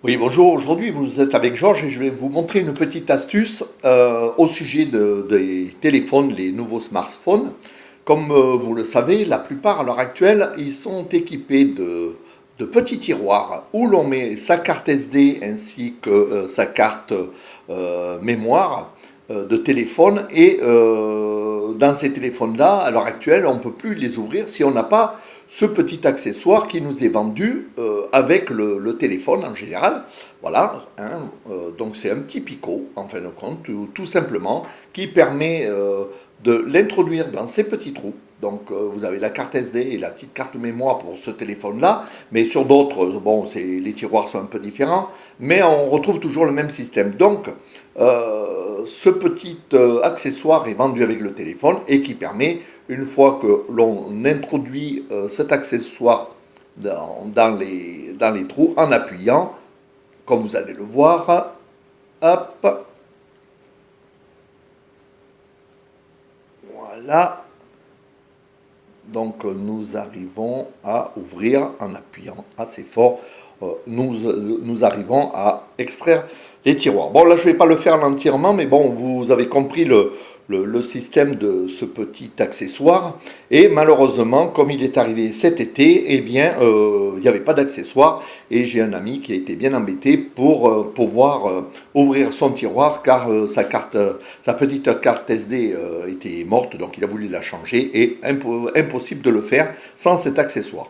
Oui, bonjour. Aujourd'hui, vous êtes avec Georges et je vais vous montrer une petite astuce au sujet des téléphones, les nouveaux smartphones. Comme vous le savez, la plupart à l'heure actuelle, ils sont équipés de petits tiroirs où l'on met sa carte SD ainsi que sa carte mémoire de téléphone. Et dans ces téléphones-là, à l'heure actuelle, on ne peut plus les ouvrir si on n'a pas ce petit accessoire qui nous est vendu avec le téléphone en général. Voilà, hein, donc c'est un petit picot, en fin de compte, tout simplement, qui permet de l'introduire dans ces petits trous. Donc vous avez la carte SD et la petite carte mémoire pour ce téléphone-là, mais sur d'autres, bon, les tiroirs sont un peu différents, mais on retrouve toujours le même système. Donc ce petit accessoire est vendu avec le téléphone et qui permet, une fois que l'on introduit cet accessoire dans les trous en appuyant, comme vous allez le voir, hop, voilà. Donc nous arrivons à ouvrir en appuyant assez fort. Nous arrivons à extraire les tiroirs. Bon, là je ne vais pas le faire entièrement, mais bon, vous avez compris le système de ce petit accessoire. Et malheureusement, comme il est arrivé cet été, eh bien, il n'y avait pas d'accessoire. Et j'ai un ami qui a été bien embêté pour pouvoir ouvrir son tiroir car sa petite carte SD était morte, donc il a voulu la changer et impossible de le faire sans cet accessoire.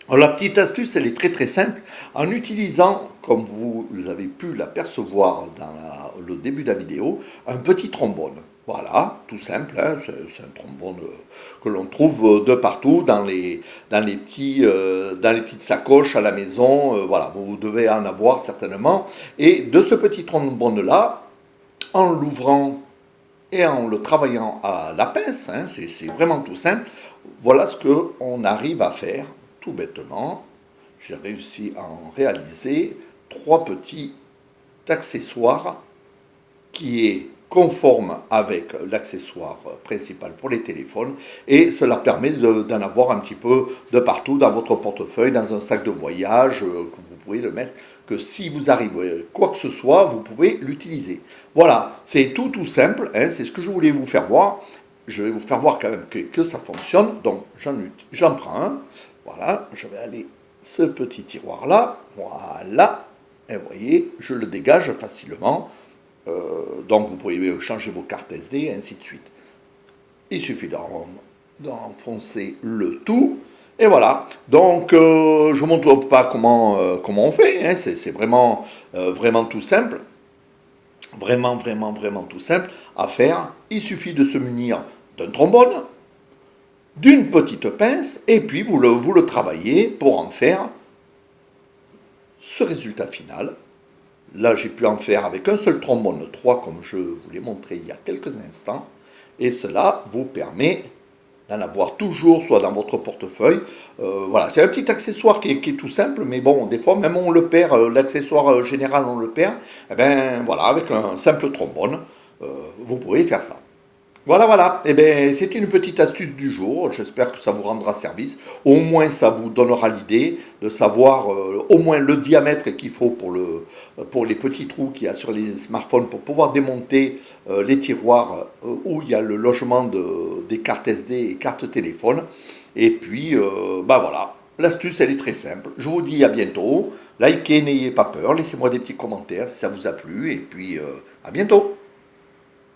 Alors, la petite astuce, elle est très très simple. En utilisant, comme vous avez pu l'apercevoir dans le début de la vidéo, un petit trombone. Voilà, tout simple, hein, c'est un trombone que l'on trouve de partout, dans les petites sacoches à la maison. Voilà, vous devez en avoir certainement. Et de ce petit trombone-là, en l'ouvrant et en le travaillant à la pince, hein, c'est vraiment tout simple, voilà ce qu'on arrive à faire tout bêtement. J'ai réussi à en réaliser trois petits accessoires qui est conforme avec l'accessoire principal pour les téléphones et cela permet d'en avoir un petit peu de partout dans votre portefeuille, dans un sac de voyage, que vous pouvez le mettre, que si vous arrivez quoi que ce soit, vous pouvez l'utiliser. Voilà, c'est tout simple, hein, c'est ce que je voulais vous faire voir. Je vais vous faire voir quand même que ça fonctionne, donc j'en prends un, voilà, je vais aller ce petit tiroir là, voilà, et vous voyez, je le dégage facilement. Donc vous pouvez changer vos cartes SD et ainsi de suite. Il suffit d'enfoncer le tout. Et voilà. Donc je ne vous montre pas comment on fait. Hein. C'est vraiment, vraiment tout simple. Vraiment tout simple à faire. Il suffit de se munir d'un trombone, d'une petite pince, et puis vous le travaillez pour en faire ce résultat final. Là, j'ai pu en faire avec un seul trombone 3, comme je vous l'ai montré il y a quelques instants. Et cela vous permet d'en avoir toujours, soit dans votre portefeuille. Voilà, c'est un petit accessoire qui est tout simple, mais bon, des fois, même on le perd, l'accessoire général, on le perd. Eh bien, voilà, avec un simple trombone, vous pouvez faire ça. Voilà. Eh bien, c'est une petite astuce du jour. J'espère que ça vous rendra service. Au moins, ça vous donnera l'idée de savoir au moins le diamètre qu'il faut pour les petits trous qu'il y a sur les smartphones pour pouvoir démonter les tiroirs où il y a le logement des cartes SD et cartes téléphone. Et puis, bah voilà. L'astuce, elle est très simple. Je vous dis à bientôt. Likez, n'ayez pas peur. Laissez-moi des petits commentaires si ça vous a plu. Et puis, à bientôt.